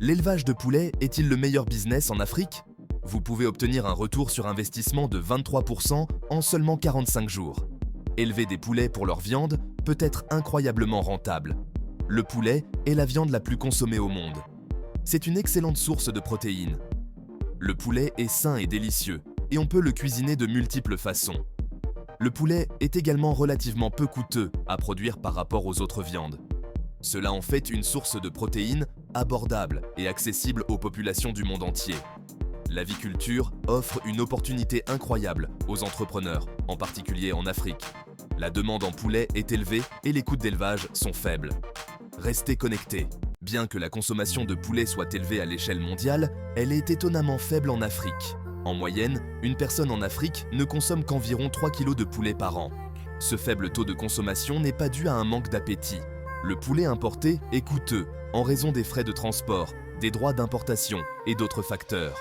L'élevage de poulets est-il le meilleur business en Afrique? Vous pouvez obtenir un retour sur investissement de 23% en seulement 45 jours. Élever des poulets pour leur viande peut être incroyablement rentable. Le poulet est la viande la plus consommée au monde. C'est une excellente source de protéines. Le poulet est sain et délicieux, et on peut le cuisiner de multiples façons. Le poulet est également relativement peu coûteux à produire par rapport aux autres viandes. Cela en fait une source de protéines abordable et accessible aux populations du monde entier. L'aviculture offre une opportunité incroyable aux entrepreneurs, en particulier en Afrique. La demande en poulet est élevée et les coûts d'élevage sont faibles. Restez connectés. Bien que la consommation de poulet soit élevée à l'échelle mondiale, elle est étonnamment faible en Afrique. En moyenne, une personne en Afrique ne consomme qu'environ 3 kg de poulet par an. Ce faible taux de consommation n'est pas dû à un manque d'appétit. Le poulet importé est coûteux en raison des frais de transport, des droits d'importation et d'autres facteurs.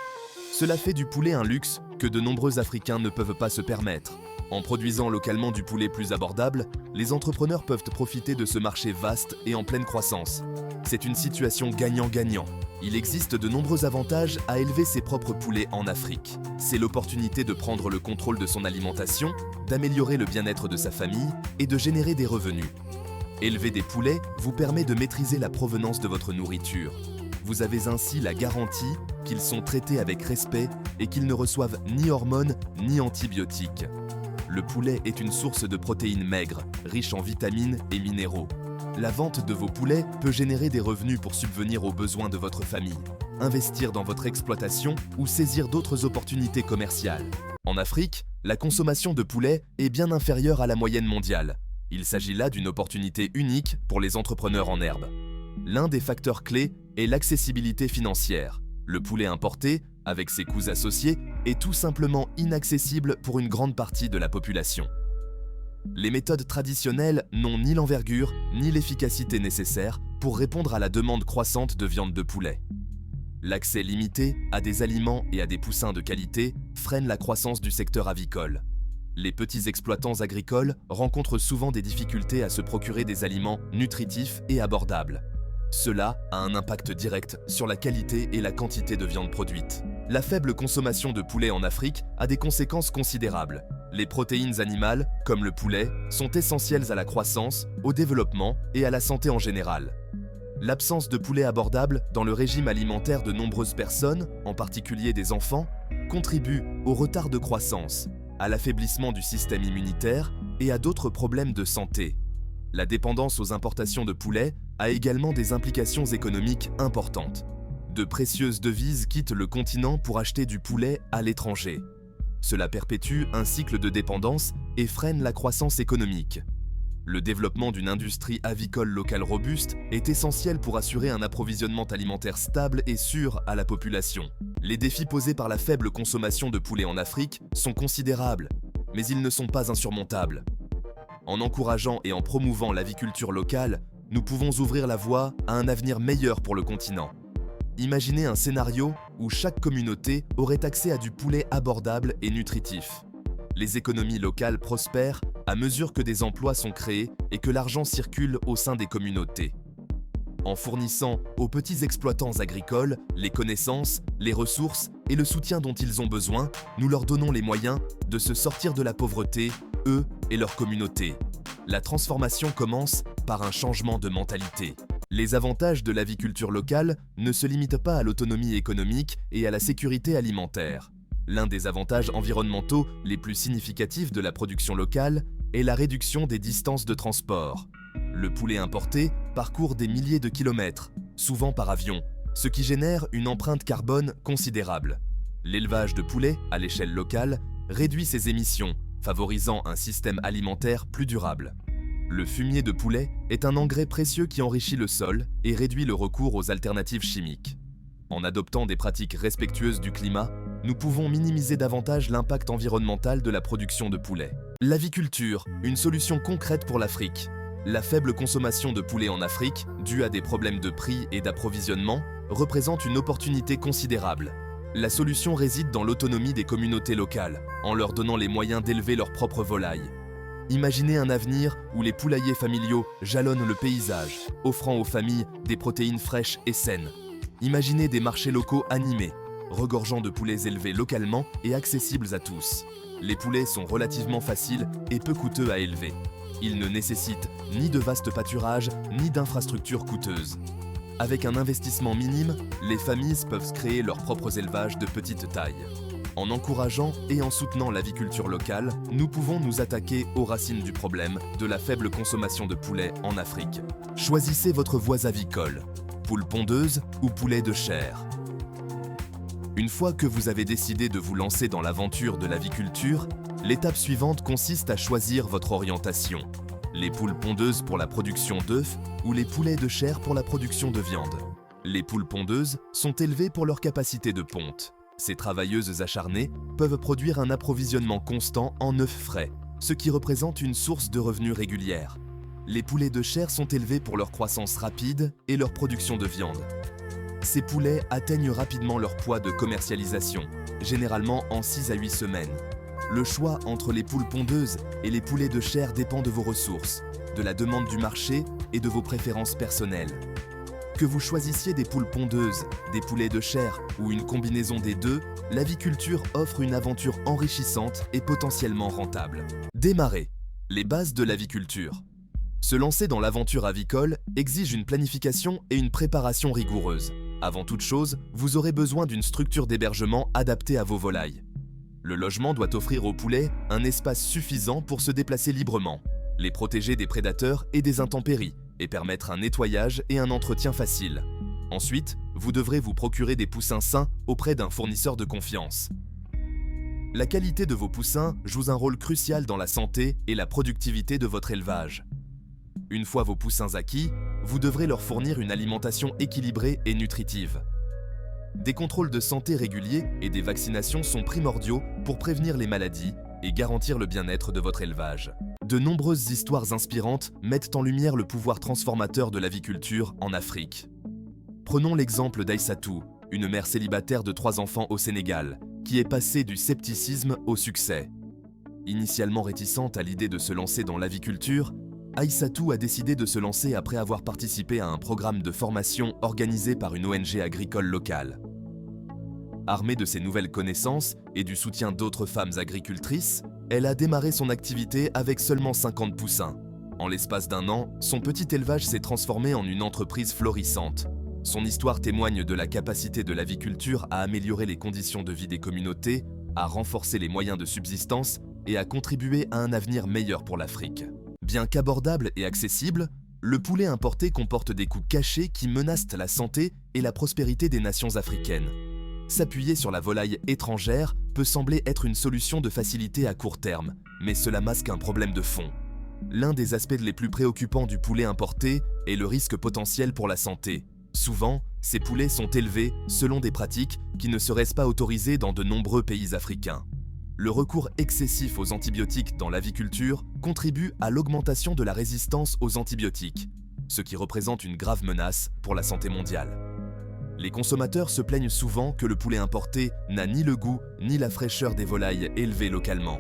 Cela fait du poulet un luxe que de nombreux Africains ne peuvent pas se permettre. En produisant localement du poulet plus abordable, les entrepreneurs peuvent profiter de ce marché vaste et en pleine croissance. C'est une situation gagnant-gagnant. Il existe de nombreux avantages à élever ses propres poulets en Afrique. C'est l'opportunité de prendre le contrôle de son alimentation, d'améliorer le bien-être de sa famille et de générer des revenus. Élever des poulets vous permet de maîtriser la provenance de votre nourriture. Vous avez ainsi la garantie qu'ils sont traités avec respect et qu'ils ne reçoivent ni hormones ni antibiotiques. Le poulet est une source de protéines maigres, riche en vitamines et minéraux. La vente de vos poulets peut générer des revenus pour subvenir aux besoins de votre famille, investir dans votre exploitation ou saisir d'autres opportunités commerciales. En Afrique, la consommation de poulet est bien inférieure à la moyenne mondiale. Il s'agit là d'une opportunité unique pour les entrepreneurs en herbe. L'un des facteurs clés est l'accessibilité financière. Le poulet importé, avec ses coûts associés, est tout simplement inaccessible pour une grande partie de la population. Les méthodes traditionnelles n'ont ni l'envergure ni l'efficacité nécessaires pour répondre à la demande croissante de viande de poulet. L'accès limité à des aliments et à des poussins de qualité freine la croissance du secteur avicole. Les petits exploitants agricoles rencontrent souvent des difficultés à se procurer des aliments nutritifs et abordables. Cela a un impact direct sur la qualité et la quantité de viande produite. La faible consommation de poulet en Afrique a des conséquences considérables. Les protéines animales, comme le poulet, sont essentielles à la croissance, au développement et à la santé en général. L'absence de poulet abordable dans le régime alimentaire de nombreuses personnes, en particulier des enfants, contribue au retard de croissance, à l'affaiblissement du système immunitaire et à d'autres problèmes de santé. La dépendance aux importations de poulet a également des implications économiques importantes. De précieuses devises quittent le continent pour acheter du poulet à l'étranger. Cela perpétue un cycle de dépendance et freine la croissance économique. Le développement d'une industrie avicole locale robuste est essentiel pour assurer un approvisionnement alimentaire stable et sûr à la population. Les défis posés par la faible consommation de poulet en Afrique sont considérables, mais ils ne sont pas insurmontables. En encourageant et en promouvant l'aviculture locale, nous pouvons ouvrir la voie à un avenir meilleur pour le continent. Imaginez un scénario où chaque communauté aurait accès à du poulet abordable et nutritif. Les économies locales prospèrent à mesure que des emplois sont créés et que l'argent circule au sein des communautés. En fournissant aux petits exploitants agricoles les connaissances, les ressources et le soutien dont ils ont besoin, nous leur donnons les moyens de se sortir de la pauvreté, eux et leur communauté. La transformation commence par un changement de mentalité. Les avantages de l'aviculture locale ne se limitent pas à l'autonomie économique et à la sécurité alimentaire. L'un des avantages environnementaux les plus significatifs de la production locale est la réduction des distances de transport. Le poulet importé parcourt des milliers de kilomètres, souvent par avion, ce qui génère une empreinte carbone considérable. L'élevage de poulet, à l'échelle locale, réduit ses émissions, favorisant un système alimentaire plus durable. Le fumier de poulet est un engrais précieux qui enrichit le sol et réduit le recours aux alternatives chimiques. En adoptant des pratiques respectueuses du climat, nous pouvons minimiser davantage l'impact environnemental de la production de poulet. L'aviculture, une solution concrète pour l'Afrique. La faible consommation de poulet en Afrique, due à des problèmes de prix et d'approvisionnement, représente une opportunité considérable. La solution réside dans l'autonomie des communautés locales, en leur donnant les moyens d'élever leurs propres volailles. Imaginez un avenir où les poulaillers familiaux jalonnent le paysage, offrant aux familles des protéines fraîches et saines. Imaginez des marchés locaux animés, regorgeant de poulets élevés localement et accessibles à tous. Les poulets sont relativement faciles et peu coûteux à élever. Ils ne nécessitent ni de vastes pâturages, ni d'infrastructures coûteuses. Avec un investissement minime, les familles peuvent créer leurs propres élevages de petite taille. En encourageant et en soutenant l'aviculture locale, nous pouvons nous attaquer aux racines du problème de la faible consommation de poulet en Afrique. Choisissez votre voie avicole, poule pondeuse ou poulet de chair. Une fois que vous avez décidé de vous lancer dans l'aventure de l'aviculture, l'étape suivante consiste à choisir votre orientation. Les poules pondeuses pour la production d'œufs ou les poulets de chair pour la production de viande. Les poules pondeuses sont élevées pour leur capacité de ponte. Ces travailleuses acharnées peuvent produire un approvisionnement constant en œufs frais, ce qui représente une source de revenus régulière. Les poulets de chair sont élevés pour leur croissance rapide et leur production de viande. Ces poulets atteignent rapidement leur poids de commercialisation, généralement en 6 à 8 semaines. Le choix entre les poules pondeuses et les poulets de chair dépend de vos ressources, de la demande du marché et de vos préférences personnelles. Que vous choisissiez des poules pondeuses, des poulets de chair ou une combinaison des deux, l'aviculture offre une aventure enrichissante et potentiellement rentable. Démarrer. Les bases de l'aviculture. Se lancer dans l'aventure avicole exige une planification et une préparation rigoureuses. Avant toute chose, vous aurez besoin d'une structure d'hébergement adaptée à vos volailles. Le logement doit offrir aux poulets un espace suffisant pour se déplacer librement, les protéger des prédateurs et des intempéries, et permettre un nettoyage et un entretien facile. Ensuite, vous devrez vous procurer des poussins sains auprès d'un fournisseur de confiance. La qualité de vos poussins joue un rôle crucial dans la santé et la productivité de votre élevage. Une fois vos poussins acquis, vous devrez leur fournir une alimentation équilibrée et nutritive. Des contrôles de santé réguliers et des vaccinations sont primordiaux pour prévenir les maladies et garantir le bien-être de votre élevage. De nombreuses histoires inspirantes mettent en lumière le pouvoir transformateur de l'aviculture en Afrique. Prenons l'exemple d'Aïssatou, une mère célibataire de 3 enfants au Sénégal, qui est passée du scepticisme au succès. Initialement réticente à l'idée de se lancer dans l'aviculture, Aïssatou a décidé de se lancer après avoir participé à un programme de formation organisé par une ONG agricole locale. Armée de ses nouvelles connaissances et du soutien d'autres femmes agricultrices, elle a démarré son activité avec seulement 50 poussins. En l'espace d'1 an, son petit élevage s'est transformé en une entreprise florissante. Son histoire témoigne de la capacité de l'aviculture à améliorer les conditions de vie des communautés, à renforcer les moyens de subsistance et à contribuer à un avenir meilleur pour l'Afrique. Bien qu'abordable et accessible, le poulet importé comporte des coûts cachés qui menacent la santé et la prospérité des nations africaines. S'appuyer sur la volaille étrangère peut sembler être une solution de facilité à court terme, mais cela masque un problème de fond. L'un des aspects les plus préoccupants du poulet importé est le risque potentiel pour la santé. Souvent, ces poulets sont élevés selon des pratiques qui ne seraient pas autorisées dans de nombreux pays africains. Le recours excessif aux antibiotiques dans l'aviculture contribue à l'augmentation de la résistance aux antibiotiques, ce qui représente une grave menace pour la santé mondiale. Les consommateurs se plaignent souvent que le poulet importé n'a ni le goût ni la fraîcheur des volailles élevées localement.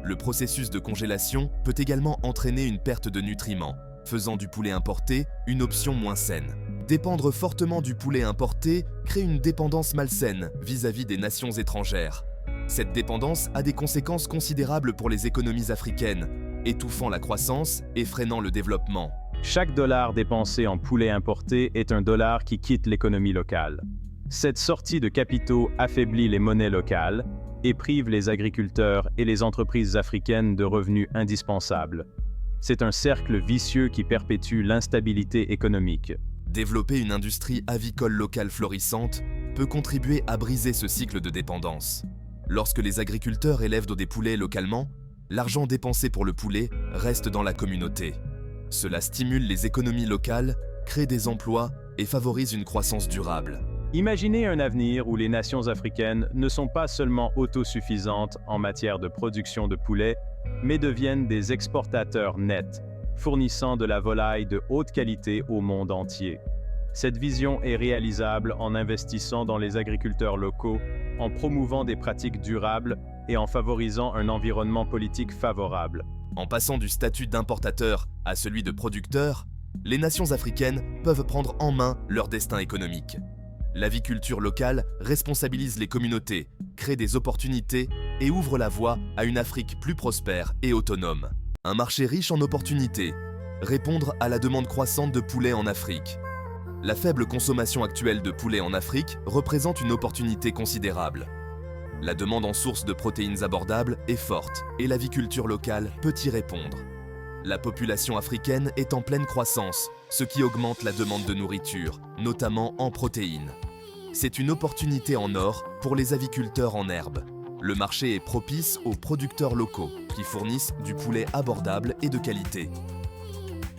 Le processus de congélation peut également entraîner une perte de nutriments, faisant du poulet importé une option moins saine. Dépendre fortement du poulet importé crée une dépendance malsaine vis-à-vis des nations étrangères. Cette dépendance a des conséquences considérables pour les économies africaines, étouffant la croissance et freinant le développement. Chaque dollar dépensé en poulet importé est un dollar qui quitte l'économie locale. Cette sortie de capitaux affaiblit les monnaies locales et prive les agriculteurs et les entreprises africaines de revenus indispensables. C'est un cercle vicieux qui perpétue l'instabilité économique. Développer une industrie avicole locale florissante peut contribuer à briser ce cycle de dépendance. Lorsque les agriculteurs élèvent des poulets localement, l'argent dépensé pour le poulet reste dans la communauté. Cela stimule les économies locales, crée des emplois et favorise une croissance durable. Imaginez un avenir où les nations africaines ne sont pas seulement autosuffisantes en matière de production de poulet, mais deviennent des exportateurs nets, fournissant de la volaille de haute qualité au monde entier. Cette vision est réalisable en investissant dans les agriculteurs locaux, en promouvant des pratiques durables et en favorisant un environnement politique favorable. En passant du statut d'importateur à celui de producteur, les nations africaines peuvent prendre en main leur destin économique. L'aviculture locale responsabilise les communautés, crée des opportunités et ouvre la voie à une Afrique plus prospère et autonome. Un marché riche en opportunités. Répondre à la demande croissante de poulet en Afrique. La faible consommation actuelle de poulet en Afrique représente une opportunité considérable. La demande en sources de protéines abordables est forte et l'aviculture locale peut y répondre. La population africaine est en pleine croissance, ce qui augmente la demande de nourriture, notamment en protéines. C'est une opportunité en or pour les aviculteurs en herbe. Le marché est propice aux producteurs locaux qui fournissent du poulet abordable et de qualité.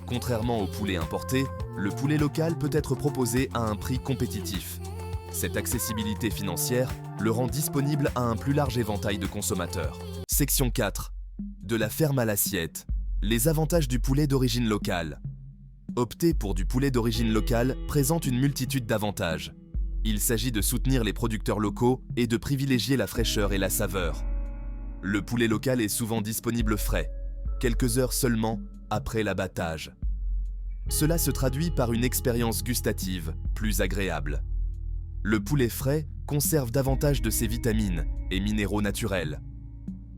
Contrairement au poulet importé, le poulet local peut être proposé à un prix compétitif. Cette accessibilité financière le rend disponible à un plus large éventail de consommateurs. Section 4. De la ferme à l'assiette. Les avantages du poulet d'origine locale. Opter pour du poulet d'origine locale présente une multitude d'avantages. Il s'agit de soutenir les producteurs locaux et de privilégier la fraîcheur et la saveur. Le poulet local est souvent disponible frais, quelques heures seulement après l'abattage. Cela se traduit par une expérience gustative plus agréable. Le poulet frais conserve davantage de ses vitamines et minéraux naturels.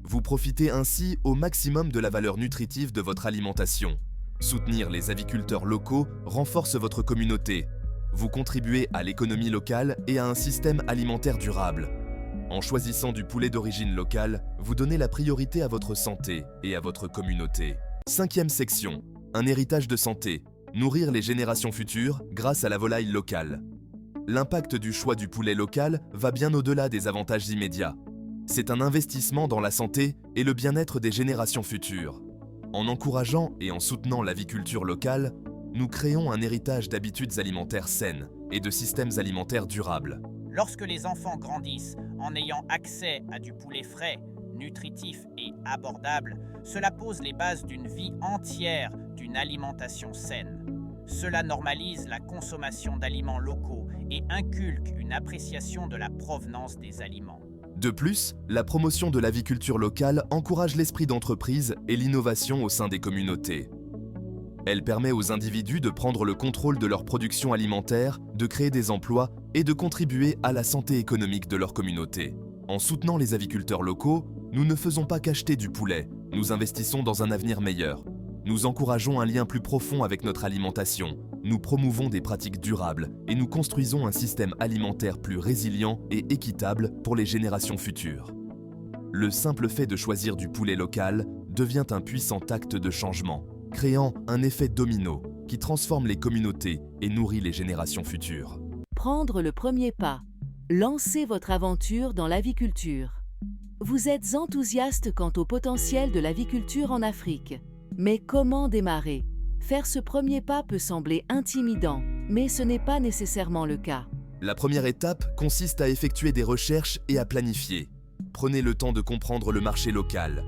Vous profitez ainsi au maximum de la valeur nutritive de votre alimentation. Soutenir les aviculteurs locaux renforce votre communauté. Vous contribuez à l'économie locale et à un système alimentaire durable. En choisissant du poulet d'origine locale, vous donnez la priorité à votre santé et à votre communauté. 5e section. Un héritage de santé. Nourrir les générations futures grâce à la volaille locale. L'impact du choix du poulet local va bien au-delà des avantages immédiats. C'est un investissement dans la santé et le bien-être des générations futures. En encourageant et en soutenant l'aviculture locale, nous créons un héritage d'habitudes alimentaires saines et de systèmes alimentaires durables. Lorsque les enfants grandissent en ayant accès à du poulet frais, nutritif et abordable, cela pose les bases d'une vie entière d'une alimentation saine. Cela normalise la consommation d'aliments locaux et inculque une appréciation de la provenance des aliments. De plus, la promotion de l'aviculture locale encourage l'esprit d'entreprise et l'innovation au sein des communautés. Elle permet aux individus de prendre le contrôle de leur production alimentaire, de créer des emplois et de contribuer à la santé économique de leur communauté. En soutenant les aviculteurs locaux, nous ne faisons pas qu'acheter du poulet, nous investissons dans un avenir meilleur. Nous encourageons un lien plus profond avec notre alimentation, nous promouvons des pratiques durables et nous construisons un système alimentaire plus résilient et équitable pour les générations futures. Le simple fait de choisir du poulet local devient un puissant acte de changement, créant un effet domino qui transforme les communautés et nourrit les générations futures. Prendre le premier pas. Lancez votre aventure dans l'aviculture. Vous êtes enthousiaste quant au potentiel de l'aviculture en Afrique. Mais comment démarrer? Faire ce premier pas peut sembler intimidant, mais ce n'est pas nécessairement le cas. La première étape consiste à effectuer des recherches et à planifier. Prenez le temps de comprendre le marché local.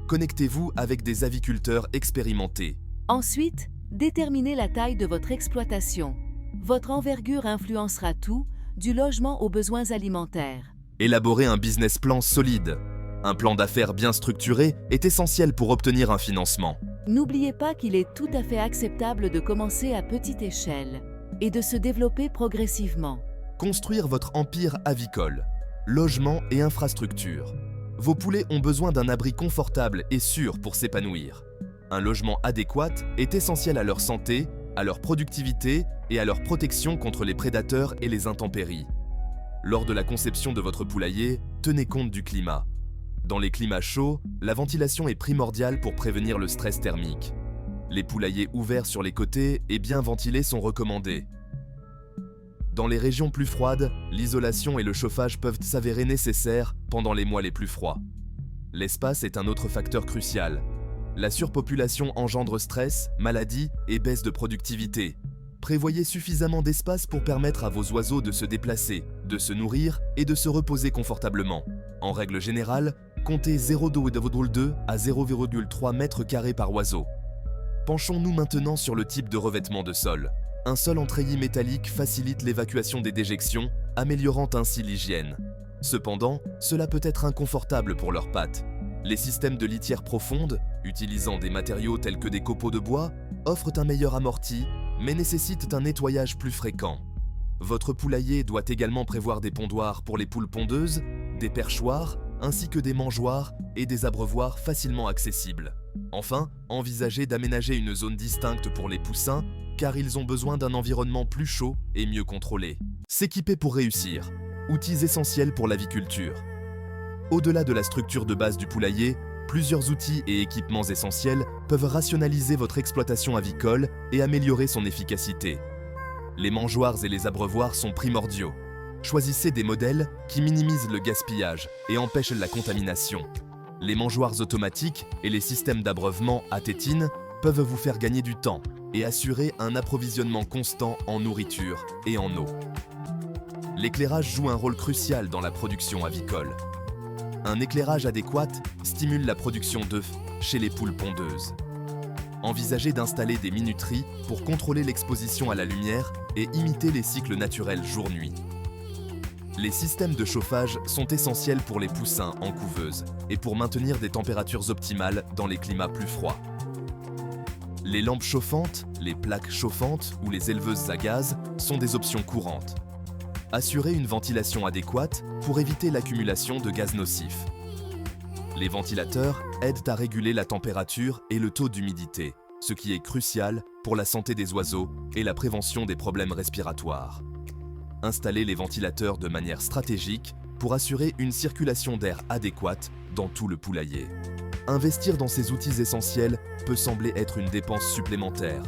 Connectez-vous avec des aviculteurs expérimentés. Ensuite, déterminez la taille de votre exploitation. Votre envergure influencera tout, du logement aux besoins alimentaires. Élaborez un business plan solide. Un plan d'affaires bien structuré est essentiel pour obtenir un financement. N'oubliez pas qu'il est tout à fait acceptable de commencer à petite échelle et de se développer progressivement. Construire votre empire avicole. Logement et infrastructures. Vos poulets ont besoin d'un abri confortable et sûr pour s'épanouir. Un logement adéquat est essentiel à leur santé, à leur productivité et à leur protection contre les prédateurs et les intempéries. Lors de la conception de votre poulailler, tenez compte du climat. Dans les climats chauds, la ventilation est primordiale pour prévenir le stress thermique. Les poulaillers ouverts sur les côtés et bien ventilés sont recommandés. Dans les régions plus froides, l'isolation et le chauffage peuvent s'avérer nécessaires pendant les mois les plus froids. L'espace est un autre facteur crucial. La surpopulation engendre stress, maladies et baisse de productivité. Prévoyez suffisamment d'espace pour permettre à vos oiseaux de se déplacer, de se nourrir et de se reposer confortablement. En règle générale, comptez 0,2 à 0,3 mètres carrés par oiseau. Penchons-nous maintenant sur le type de revêtement de sol. Un sol en treillis métallique facilite l'évacuation des déjections, améliorant ainsi l'hygiène. Cependant, cela peut être inconfortable pour leurs pattes. Les systèmes de litière profonde, utilisant des matériaux tels que des copeaux de bois, offrent un meilleur amorti, mais nécessitent un nettoyage plus fréquent. Votre poulailler doit également prévoir des pondoirs pour les poules pondeuses, des perchoirs, ainsi que des mangeoires et des abreuvoirs facilement accessibles. Enfin, envisagez d'aménager une zone distincte pour les poussins, car ils ont besoin d'un environnement plus chaud et mieux contrôlé. S'équiper pour réussir. Outils essentiels pour l'aviculture. Au-delà de la structure de base du poulailler, plusieurs outils et équipements essentiels peuvent rationaliser votre exploitation avicole et améliorer son efficacité. Les mangeoires et les abreuvoirs sont primordiaux. Choisissez des modèles qui minimisent le gaspillage et empêchent la contamination. Les mangeoires automatiques et les systèmes d'abreuvement à tétine peuvent vous faire gagner du temps et assurer un approvisionnement constant en nourriture et en eau. L'éclairage joue un rôle crucial dans la production avicole. Un éclairage adéquat stimule la production d'œufs chez les poules pondeuses. Envisagez d'installer des minuteries pour contrôler l'exposition à la lumière et imiter les cycles naturels jour-nuit. Les systèmes de chauffage sont essentiels pour les poussins en couveuse et pour maintenir des températures optimales dans les climats plus froids. Les lampes chauffantes, les plaques chauffantes ou les éleveuses à gaz sont des options courantes. Assurez une ventilation adéquate pour éviter l'accumulation de gaz nocifs. Les ventilateurs aident à réguler la température et le taux d'humidité, ce qui est crucial pour la santé des oiseaux et la prévention des problèmes respiratoires. Installez les ventilateurs de manière stratégique pour assurer une circulation d'air adéquate dans tout le poulailler. Investir dans ces outils essentiels peut sembler être une dépense supplémentaire,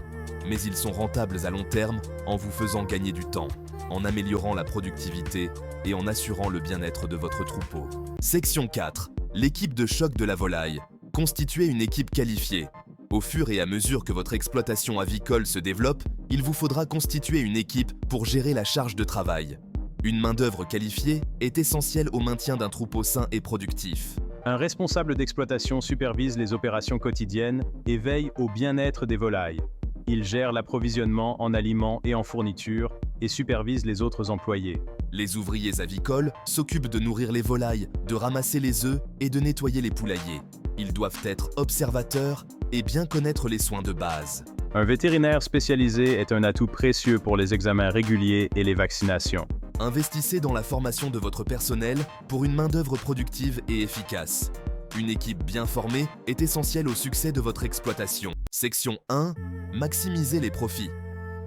mais ils sont rentables à long terme en vous faisant gagner du temps, en améliorant la productivité et en assurant le bien-être de votre troupeau. Section 4. L'équipe de choc de la volaille. Constituez une équipe qualifiée. Au fur et à mesure que votre exploitation avicole se développe, il vous faudra constituer une équipe pour gérer la charge de travail. Une main-d'œuvre qualifiée est essentielle au maintien d'un troupeau sain et productif. Un responsable d'exploitation supervise les opérations quotidiennes et veille au bien-être des volailles. Il gère l'approvisionnement en aliments et en fournitures et supervise les autres employés. Les ouvriers avicoles s'occupent de nourrir les volailles, de ramasser les œufs et de nettoyer les poulaillers. Ils doivent être observateurs et bien connaître les soins de base. Un vétérinaire spécialisé est un atout précieux pour les examens réguliers et les vaccinations. Investissez dans la formation de votre personnel pour une main-d'œuvre productive et efficace. Une équipe bien formée est essentielle au succès de votre exploitation. Section 1. Maximisez les profits.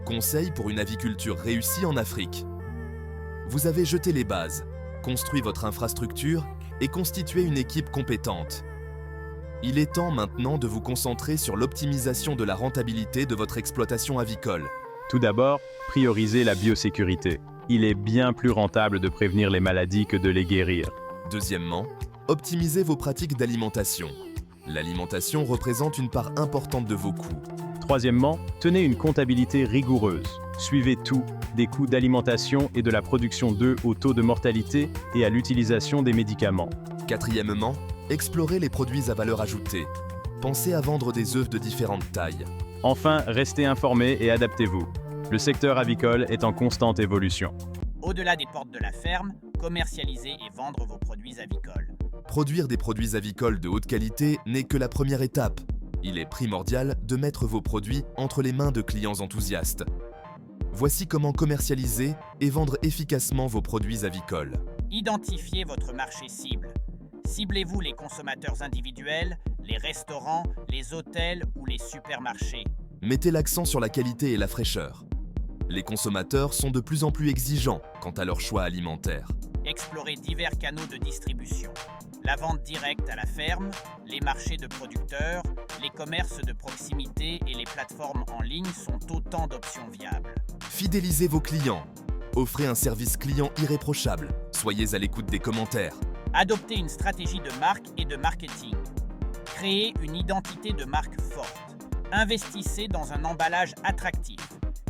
Conseils pour une aviculture réussie en Afrique. Vous avez jeté les bases, construit votre infrastructure et constitué une équipe compétente. Il est temps maintenant de vous concentrer sur l'optimisation de la rentabilité de votre exploitation avicole. Tout d'abord, priorisez la biosécurité. Il est bien plus rentable de prévenir les maladies que de les guérir. Deuxièmement, optimisez vos pratiques d'alimentation. L'alimentation représente une part importante de vos coûts. Troisièmement, tenez une comptabilité rigoureuse. Suivez tout, des coûts d'alimentation et de la production d'œufs au taux de mortalité et à l'utilisation des médicaments. Quatrièmement, explorez les produits à valeur ajoutée. Pensez à vendre des œufs de différentes tailles. Enfin, restez informés et adaptez-vous. Le secteur avicole est en constante évolution. Au-delà des portes de la ferme, commercialisez et vendre vos produits avicoles. Produire des produits avicoles de haute qualité n'est que la première étape. Il est primordial de mettre vos produits entre les mains de clients enthousiastes. Voici comment commercialiser et vendre efficacement vos produits avicoles. Identifiez votre marché cible. Ciblez-vous les consommateurs individuels, les restaurants, les hôtels ou les supermarchés. Mettez l'accent sur la qualité et la fraîcheur. Les consommateurs sont de plus en plus exigeants quant à leur choix alimentaire. Explorez divers canaux de distribution. La vente directe à la ferme, les marchés de producteurs, les commerces de proximité et les plateformes en ligne sont autant d'options viables. Fidélisez vos clients. Offrez un service client irréprochable. Soyez à l'écoute des commentaires. Adoptez une stratégie de marque et de marketing. Créez une identité de marque forte. Investissez dans un emballage attractif.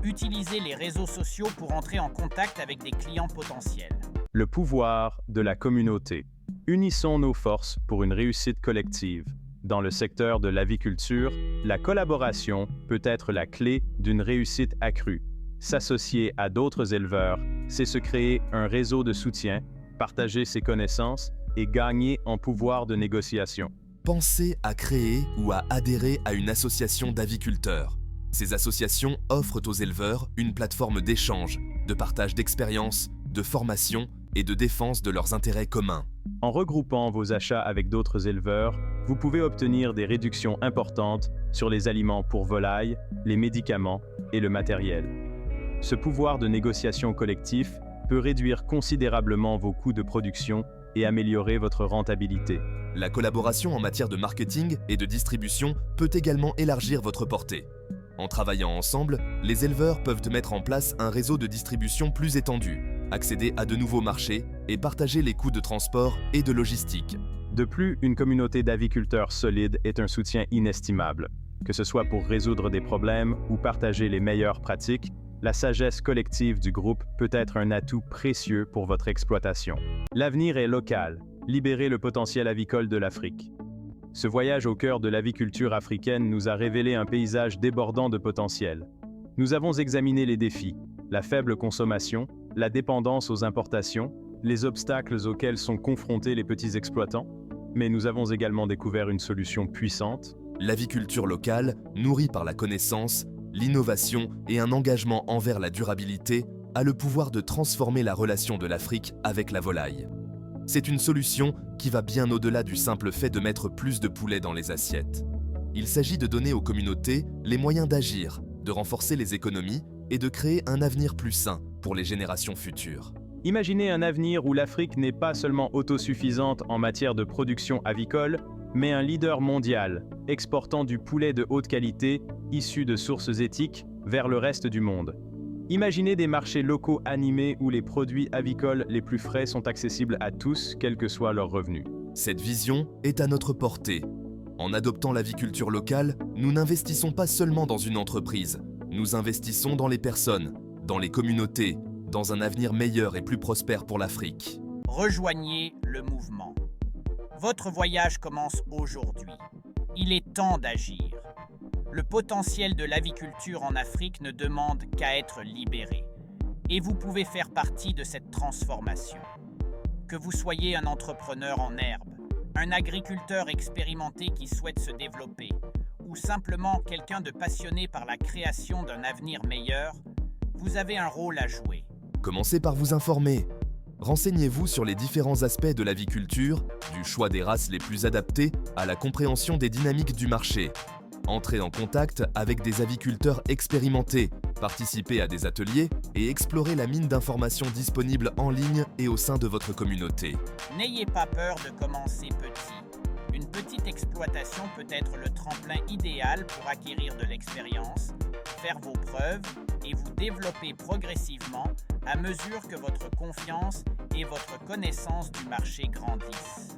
Utilisez les réseaux sociaux pour entrer en contact avec des clients potentiels. Le pouvoir de la communauté. Unissons nos forces pour une réussite collective. Dans le secteur de l'aviculture, la collaboration peut être la clé d'une réussite accrue. S'associer à d'autres éleveurs, c'est se créer un réseau de soutien, partager ses connaissances et gagner en pouvoir de négociation. Pensez à créer ou à adhérer à une association d'aviculteurs. Ces associations offrent aux éleveurs une plateforme d'échange, de de partage d'expériences, de formation et de défense de leurs intérêts communs. En regroupant vos achats avec d'autres éleveurs, vous pouvez obtenir des réductions importantes sur les aliments pour volailles, les médicaments et le matériel. Ce pouvoir de négociation collectif peut réduire considérablement vos coûts de production et améliorer votre rentabilité. La collaboration en matière de marketing et de distribution peut également élargir votre portée. En travaillant ensemble, les éleveurs peuvent mettre en place un réseau de distribution plus étendu, accéder à de nouveaux marchés et partager les coûts de transport et de logistique. De plus, une communauté d'aviculteurs solides est un soutien inestimable. Que ce soit pour résoudre des problèmes ou partager les meilleures pratiques, la sagesse collective du groupe peut être un atout précieux pour votre exploitation. L'avenir est local. Libérez le potentiel avicole de l'Afrique. Ce voyage au cœur de l'aviculture africaine nous a révélé un paysage débordant de potentiel. Nous avons examiné les défis, la faible consommation, la dépendance aux importations, les obstacles auxquels sont confrontés les petits exploitants, mais nous avons également découvert une solution puissante. L'aviculture locale, nourrie par la connaissance, l'innovation et un engagement envers la durabilité, a le pouvoir de transformer la relation de l'Afrique avec la volaille. C'est une solution qui va bien au-delà du simple fait de mettre plus de poulets dans les assiettes. Il s'agit de donner aux communautés les moyens d'agir, de renforcer les économies et de créer un avenir plus sain pour les générations futures. Imaginez un avenir où l'Afrique n'est pas seulement autosuffisante en matière de production avicole, mais un leader mondial, exportant du poulet de haute qualité, issu de sources éthiques, vers le reste du monde. Imaginez des marchés locaux animés où les produits avicoles les plus frais sont accessibles à tous, quels que soient leurs revenus. Cette vision est à notre portée. En adoptant l'aviculture locale, nous n'investissons pas seulement dans une entreprise, nous investissons dans les personnes, dans les communautés, dans un avenir meilleur et plus prospère pour l'Afrique. Rejoignez le mouvement. Votre voyage commence aujourd'hui. Il est temps d'agir. Le potentiel de l'aviculture en Afrique ne demande qu'à être libéré. Et vous pouvez faire partie de cette transformation. Que vous soyez un entrepreneur en herbe, un agriculteur expérimenté qui souhaite se développer, ou simplement quelqu'un de passionné par la création d'un avenir meilleur, vous avez un rôle à jouer. Commencez par vous informer. Renseignez-vous sur les différents aspects de l'aviculture, du choix des races les plus adaptées à la compréhension des dynamiques du marché. Entrez en contact avec des aviculteurs expérimentés, participez à des ateliers et explorez la mine d'informations disponibles en ligne et au sein de votre communauté. N'ayez pas peur de commencer petit. Une petite exploitation peut être le tremplin idéal pour acquérir de l'expérience, faire vos preuves et vous développer progressivement à mesure que votre confiance et votre connaissance du marché grandissent.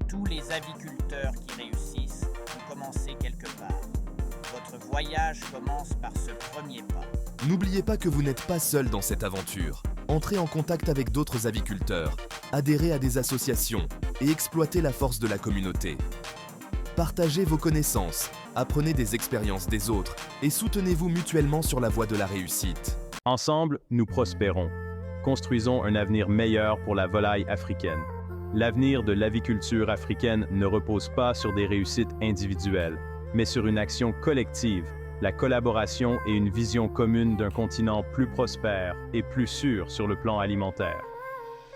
Tous les aviculteurs qui réussissent ont commencé quelque part. Votre voyage commence par ce premier pas. N'oubliez pas que vous n'êtes pas seul dans cette aventure. Entrez en contact avec d'autres aviculteurs, adhérez à des associations et exploitez la force de la communauté. Partagez vos connaissances, apprenez des expériences des autres et soutenez-vous mutuellement sur la voie de la réussite. Ensemble, nous prospérons. Construisons un avenir meilleur pour la volaille africaine. L'avenir de l'aviculture africaine ne repose pas sur des réussites individuelles, mais sur une action collective, la collaboration et une vision commune d'un continent plus prospère et plus sûr sur le plan alimentaire.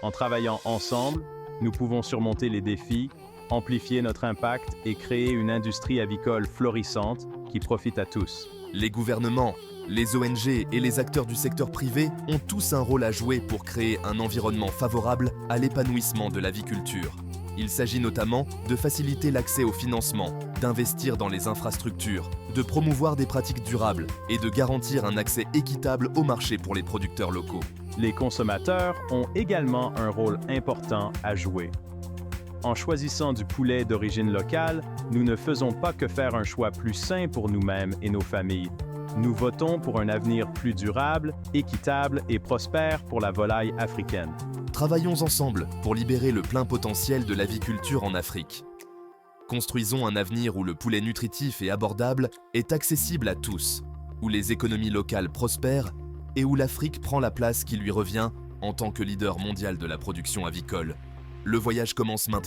En travaillant ensemble, nous pouvons surmonter les défis, amplifier notre impact et créer une industrie avicole florissante qui profite à tous. Les gouvernements, les ONG et les acteurs du secteur privé ont tous un rôle à jouer pour créer un environnement favorable à l'épanouissement de l'aviculture. Il s'agit notamment de faciliter l'accès au financement, d'investir dans les infrastructures, de promouvoir des pratiques durables et de garantir un accès équitable au marché pour les producteurs locaux. Les consommateurs ont également un rôle important à jouer. En choisissant du poulet d'origine locale, nous ne faisons pas que faire un choix plus sain pour nous-mêmes et nos familles. Nous votons pour un avenir plus durable, équitable et prospère pour la volaille africaine. Travaillons ensemble pour libérer le plein potentiel de l'aviculture en Afrique. Construisons un avenir où le poulet nutritif et abordable est accessible à tous, où les économies locales prospèrent et où l'Afrique prend la place qui lui revient en tant que leader mondial de la production avicole. Le voyage commence maintenant.